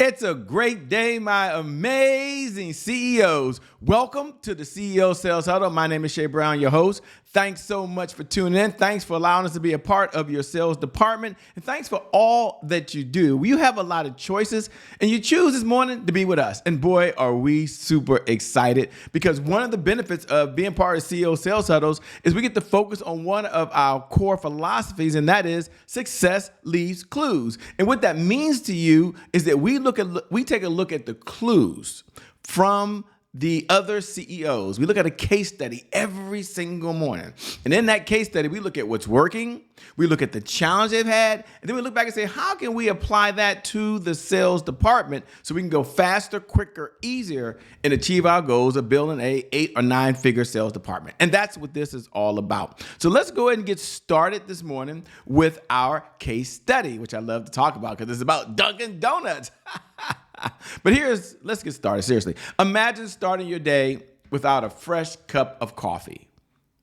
It's a great day, my amazing CEOs. Welcome to the CEO Sales Huddle. My name is Shay Brown, your host. Thanks so much for tuning in. Thanks for allowing us to be a part of your sales department. And thanks for all that you do. You have a lot of choices, and you choose this morning to be with us. And boy, are we super excited, because one of the benefits of being part of CEO Sales Huddles is we get to focus on one of our core philosophies, and that is success leaves clues. And what that means to you is that we take a look at the clues from the other CEOs. We look at a case study every single morning. And in that case study, we look at what's working, we look at the challenge they've had, and then we look back and say, how can we apply that to the sales department so we can go faster, quicker, easier, and achieve our goals of building a 8 or 9 figure sales department. And that's what this is all about. So let's go ahead and get started this morning with our case study, which I love to talk about because it's about Dunkin' Donuts. But let's get started, seriously. Imagine starting your day without a fresh cup of coffee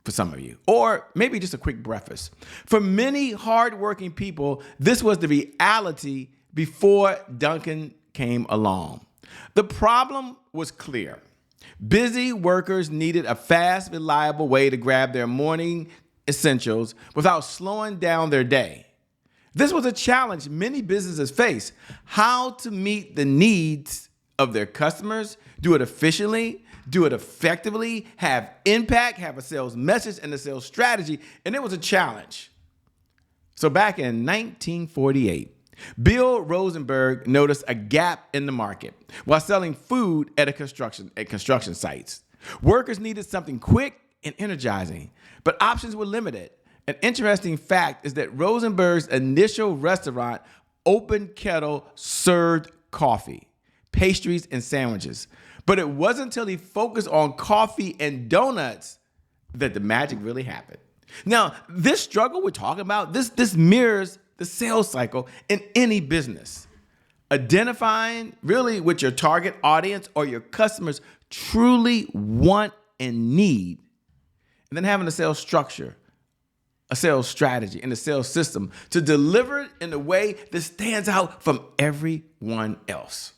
for some of you, or maybe just a quick breakfast. For many hardworking people, this was the reality before Dunkin' came along. The problem was clear. Busy workers needed a fast, reliable way to grab their morning essentials without slowing down their day. This was a challenge many businesses face: how to meet the needs of their customers, do it efficiently, do it effectively, have impact, have a sales message and a sales strategy. And it was a challenge. So back in 1948, Bill Rosenberg noticed a gap in the market while selling food at construction sites. Workers needed something quick and energizing, but options were limited. An interesting fact is that Rosenberg's initial restaurant, Open Kettle, served coffee, pastries, and sandwiches. But it wasn't until he focused on coffee and donuts that the magic really happened. Now, this struggle we're talking about, this mirrors the sales cycle in any business. Identifying really what your target audience or your customers truly want and need, and then having a sales structure, a sales strategy, and a sales system to deliver it in a way that stands out from everyone else.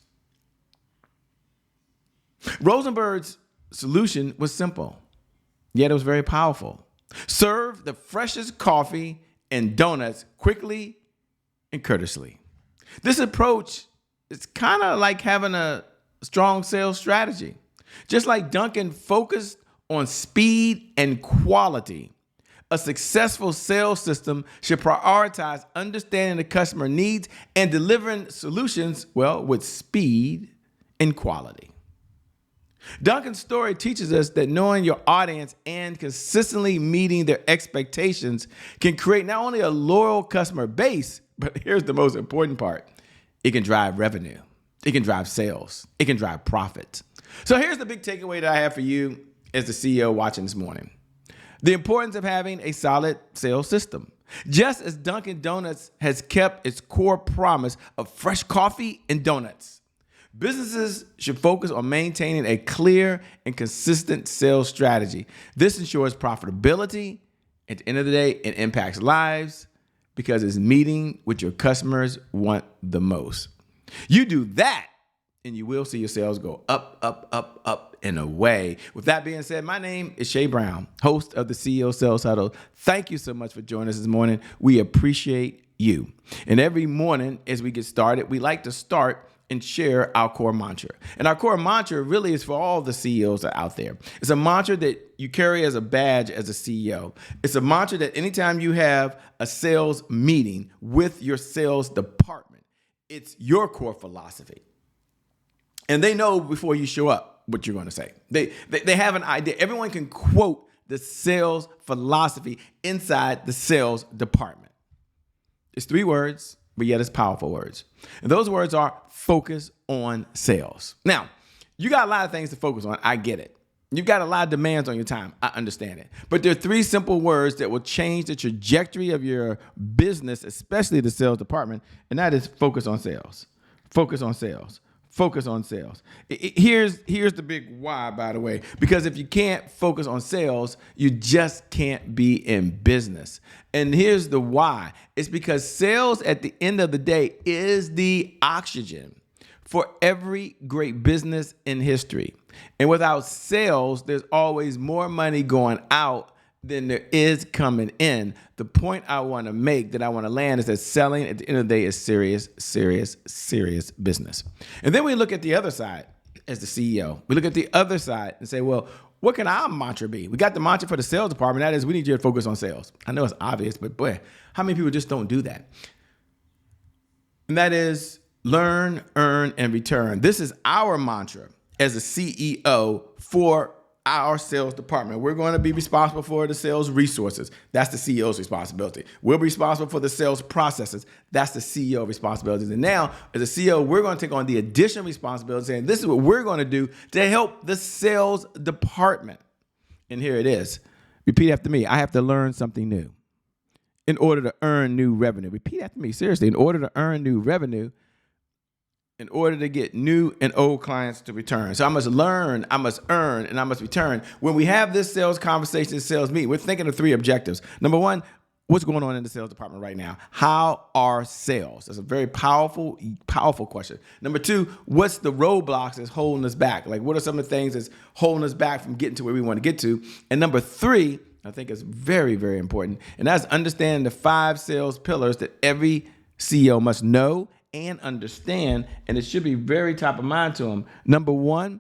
Rosenberg's solution was simple, yet it was very powerful. Serve the freshest coffee and donuts quickly and courteously. This approach is kind of like having a strong sales strategy. Just like Dunkin' focused on speed and quality, a successful sales system should prioritize understanding the customer needs and delivering solutions, with speed and quality. Dunkin's story teaches us that knowing your audience and consistently meeting their expectations can create not only a loyal customer base, but here's the most important part: it can drive revenue, it can drive sales, it can drive profit. So here's the big takeaway that I have for you as the CEO watching this morning: the importance of having a solid sales system. Just as Dunkin' Donuts has kept its core promise of fresh coffee and donuts, businesses should focus on maintaining a clear and consistent sales strategy. This ensures profitability. At the end of the day, it impacts lives because it's meeting what your customers want the most. You do that, and you will see your sales go up, up, up, up, and away. With that being said, my name is Shay Brown, host of the CEO Sales Huddle. Thank you so much for joining us this morning. We appreciate you. And every morning as we get started, we like to start and share our core mantra. And our core mantra really is for all the CEOs that are out there. It's a mantra that you carry as a badge as a CEO. It's a mantra that anytime you have a sales meeting with your sales department, it's your core philosophy. And they know before you show up what you're going to say. They have an idea. Everyone can quote the sales philosophy inside the sales department. It's 3 words, but yet it's powerful words. And those words are focus on sales. Now, you got a lot of things to focus on. I get it. You've got a lot of demands on your time. I understand it. But there are 3 simple words that will change the trajectory of your business, especially the sales department, and that is focus on sales. Focus on sales. Focus on sales. Here's the big why, by the way, because if you can't focus on sales, you just can't be in business. And here's the why. It's because sales at the end of the day is the oxygen for every great business in history. And without sales, there's always more money going out than there is coming in. The point I want to make, that I want to land, is that selling at the end of the day is serious, serious, serious business. And then we look at the other side as the CEO. We look at the other side and say, well, what can our mantra be? We got the mantra for the sales department. That is, we need you to focus on sales. I know it's obvious, but boy, how many people just don't do that? And that is learn, earn, and return. This is our mantra as a CEO for our sales department. We're going to be responsible for the sales resources. That's the CEO's responsibility. We'll be responsible for the sales processes. That's the CEO responsibilities. And now, as a CEO, we're going to take on the additional responsibility, saying this is what we're going to do to help the sales department. And here it is. Repeat after me. I have to learn something new in order to earn new revenue. Repeat after me. Seriously, in order to earn new revenue, in order to get new and old clients to return. So I must learn, I must earn, and I must return. When we have this sales conversation, this sales meeting, we're thinking of 3 objectives. Number 1, what's going on in the sales department right now? How are sales? That's a very powerful, powerful question. Number 2, what's the roadblocks that's holding us back? Like, what are some of the things that's holding us back from getting to where we want to get to? And number 3, I think is very, very important, and that's understanding the 5 sales pillars that every CEO must know and understand, and it should be very top of mind to them. Number 1,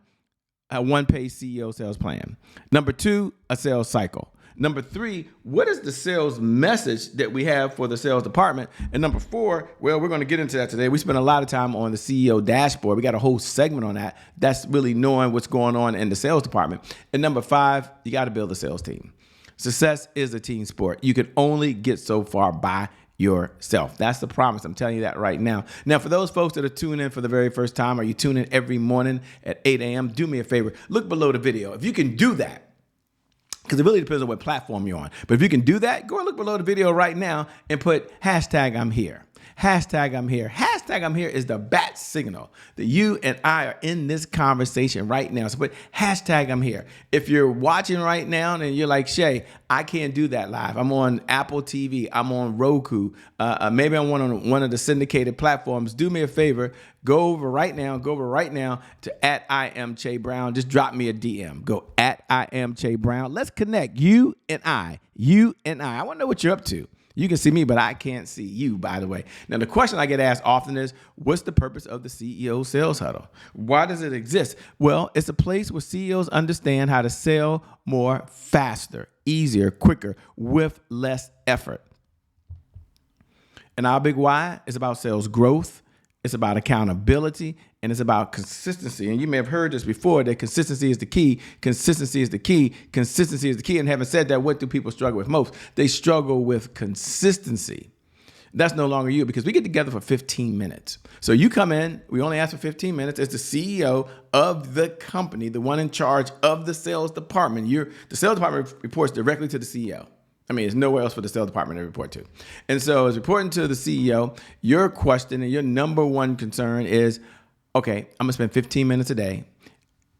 a one-page CEO sales plan. Number 2, a sales cycle. Number 3, what is the sales message that we have for the sales department? And number 4, well, we're going to get into that today. We spent a lot of time on the CEO dashboard. We got a whole segment on that. That's really knowing what's going on in the sales department. And number 5, you got to build a sales team. Success is a team sport. You can only get so far by yourself. That's the promise. I'm telling you that right now. Now, for those folks that are tuning in for the very first time, or you tune in every morning at 8 a.m., do me a favor. Look below the video. If you can do that, because it really depends on what platform you're on. But if you can do that, go and look below the video right now and put #I'm here. #I'm here. #I'm here is the bat signal that you and I are in this conversation right now. So put #I'm here. If you're watching right now and you're like, Shay, I can't do that live. I'm on Apple TV. I'm on Roku. Maybe I'm on one of the syndicated platforms. Do me a favor. Go over right now to @IamCheBrown. Just drop me a DM. Go @IamCheBrown. Let's connect. You and I. I want to know what you're up to. You can see me, but I can't see you, by the way. Now, the question I get asked often is, what's the purpose of the CEO Sales Huddle? Why does it exist? Well, it's a place where CEOs understand how to sell more faster, easier, quicker, with less effort. And our big why is about sales growth. It's about accountability, and it's about consistency. And you may have heard this before, that consistency is the key. Consistency is the key. Consistency is the key. And having said that, what do people struggle with most? They struggle with consistency. That's no longer you, because we get together for 15 minutes. So you come in, we only ask for 15 minutes. As the CEO of the company, the one in charge of the sales department. The sales department reports directly to the CEO. I mean, there's nowhere else for the sales department to report to. And so as reporting to the CEO, your question and your number one concern is, okay, I'm going to spend 15 minutes a day.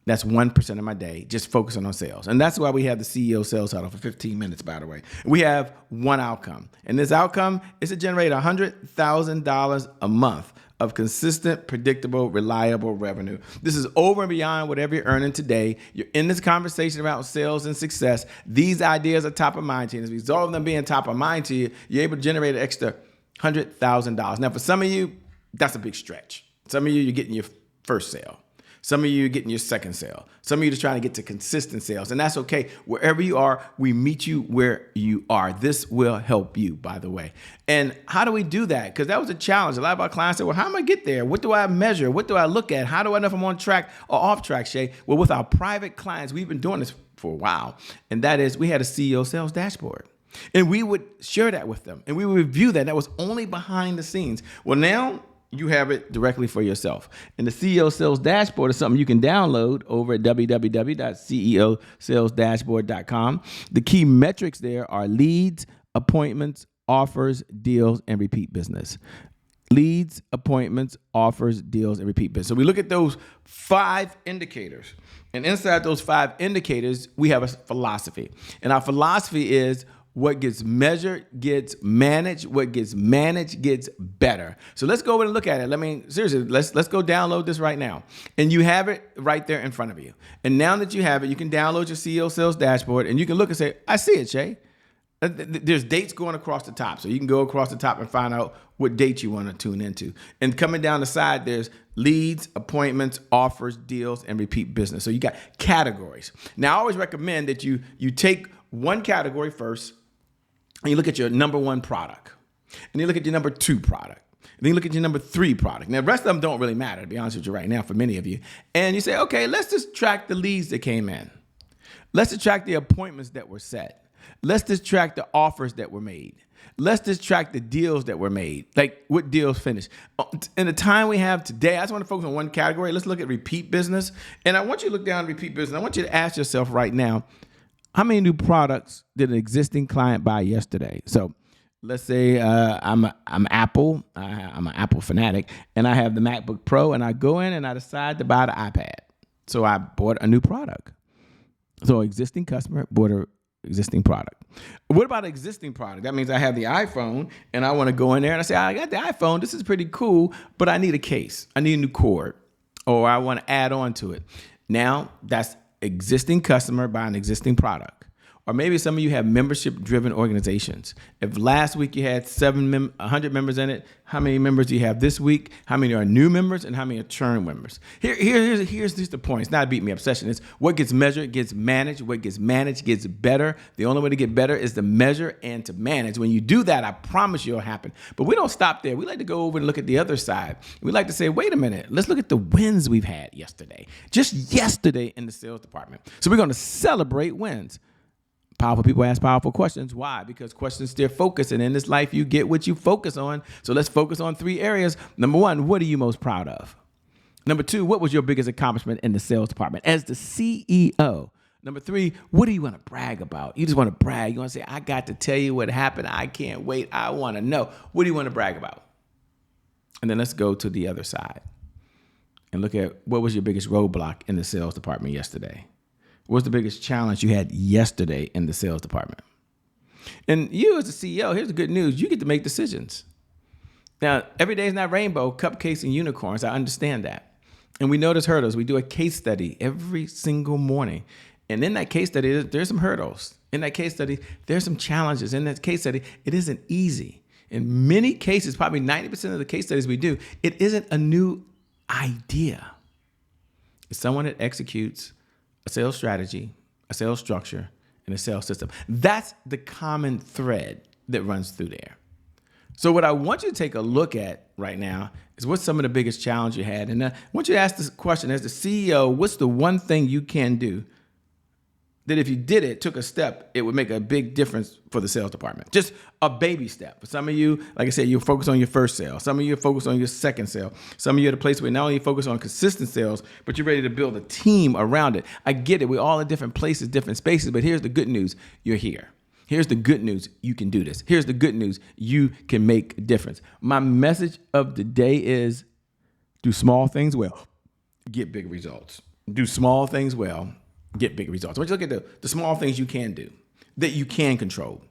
That's 1% of my day, just focusing on sales. And that's why we have the CEO Sales Huddle for 15 minutes, by the way. We have one outcome. And this outcome is to generate $100,000 a month of consistent, predictable, reliable revenue. This is over and beyond whatever you're earning today. You're in this conversation about sales and success. These ideas are top of mind to you. As a result of them being top of mind to you, you're able to generate an extra $100,000. Now, for some of you, that's a big stretch. Some of you, you're getting your first sale. Some of you are getting your second sale. Some of you are just trying to get to consistent sales. And that's okay. Wherever you are, we meet you where you are. This will help you, by the way. And how do we do that? Because that was a challenge. A lot of our clients said, well, how am I get there? What do I measure? What do I look at? How do I know if I'm on track or off track, Shay? Well, with our private clients, we've been doing this for a while. And that is, we had a CEO sales dashboard. And we would share that with them. And we would review that. That was only behind the scenes. Well, now you have it directly for yourself. And the CEO Sales Dashboard is something you can download over at www.ceosalesdashboard.com. The key metrics there are leads, appointments, offers, deals, and repeat business. Leads, appointments, offers, deals, and repeat business. So we look at those 5 indicators. And inside those 5 indicators, we have a philosophy. And our philosophy is, What gets measured gets managed. What gets managed gets better. So let's go over and look at it. Seriously, let's go download this right now. And you have it right there in front of you. And now that you have it, you can download your CEO Sales Dashboard and you can look and say, I see it, Shay. There's dates going across the top. So you can go across the top and find out what date you want to tune into. And coming down the side, there's leads, appointments, offers, deals, and repeat business. So you got categories. Now, I always recommend that you take one category first and you look at your number one product. And you look at your number two product. And then you look at your number three product. Now, the rest of them don't really matter, to be honest with you right now, for many of you. And you say, okay, let's just track the leads that came in. Let's just track the appointments that were set. Let's just track the offers that were made. Let's just track the deals that were made, like what deals finished. In the time we have today, I just want to focus on one category. Let's look at repeat business. And I want you to look down at repeat business. I want you to ask yourself right now, how many new products did an existing client buy yesterday? So let's say I'm Apple. I'm an Apple fanatic, and I have the MacBook Pro, and I go in and I decide to buy the iPad. So I bought a new product. So existing customer bought a existing product. What about existing product? That means I have the iPhone and I want to go in there and I say, I got the iPhone. This is pretty cool, but I need a case. I need a new cord, or I want to add on to it. Now that's existing customer buying an existing product. Or maybe some of you have membership-driven organizations. If last week you had 100 members in it, how many members do you have this week? How many are new members and how many are churn members? Here's just the point. It's not a beat me obsession. It's what gets measured gets managed. What gets managed gets better. The only way to get better is to measure and to manage. When you do that, I promise you it'll happen. But we don't stop there. We like to go over and look at the other side. We like to say, wait a minute, let's look at the wins we've had yesterday. Just yesterday in the sales department. So we're going to celebrate wins. Powerful people ask powerful questions. Why? Because questions steer focus. And in this life, you get what you focus on. So let's focus on 3 areas. Number 1, what are you most proud of? Number 2, what was your biggest accomplishment in the sales department as the CEO? Number 3, what do you want to brag about? You just want to brag. You want to say, I got to tell you what happened. I can't wait. I want to know. What do you want to brag about? And then let's go to the other side and look at what was your biggest roadblock in the sales department yesterday. What's the biggest challenge you had yesterday in the sales department? And you as a CEO, here's the good news. You get to make decisions. Now, every day is not rainbow, cupcakes, and unicorns. I understand that. And we know there's hurdles. We do a case study every single morning. And in that case study, there's some hurdles. In that case study, there's some challenges. In that case study, it isn't easy. In many cases, probably 90% of the case studies we do, it isn't a new idea. It's someone that executes a sales strategy, a sales structure, and a sales system. That's the common thread that runs through there. So what I want you to take a look at right now is what's some of the biggest challenge you had. And I want you to ask this question as the CEO, what's the one thing you can do that if you did it, took a step, it would make a big difference for the sales department? Just a baby step. For some of you, like I said, you focus on your first sale. Some of you focus on your second sale. Some of you are at a place where not only you focus on consistent sales, but you're ready to build a team around it. I get it. We're all in different places, different spaces, but here's the good news. You're here. Here's the good news. You can do this. Here's the good news. You can make a difference. My message of the day is do small things well, get big results. Do small things well, get big results. I want you to look at the small things you can do, that you can control.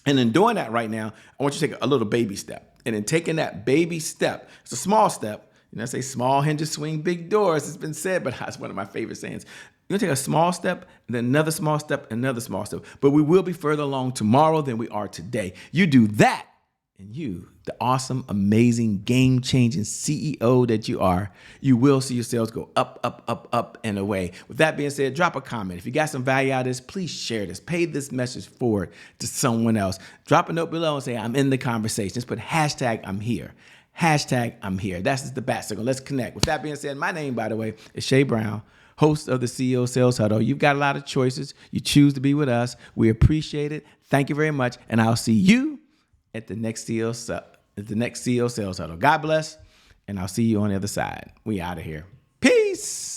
And in doing that right now, I want you to take a little baby step. And in taking that baby step, it's a small step. You know, I say small hinges swing big doors. It's been said, but that's one of my favorite sayings. You're going to take a small step, and then another small step, another small step. But we will be further along tomorrow than we are today. You do that, and you, the awesome, amazing, game-changing CEO that you are, you will see your sales go up, up, up, up, and away. With that being said, drop a comment. If you got some value out of this, please share this. Pay this message forward to someone else. Drop a note below and say, I'm in the conversation. Just put hashtag I'm here. Hashtag I'm here. That's just the bat signal. Let's connect. With that being said, my name, by the way, is Shay Brown, host of the CEO Sales Huddle. You've got a lot of choices. You choose to be with us. We appreciate it. Thank you very much. And I'll see you at the next CEO Sales Huddle. God bless, and I'll see you on the other side. We out of here. Peace.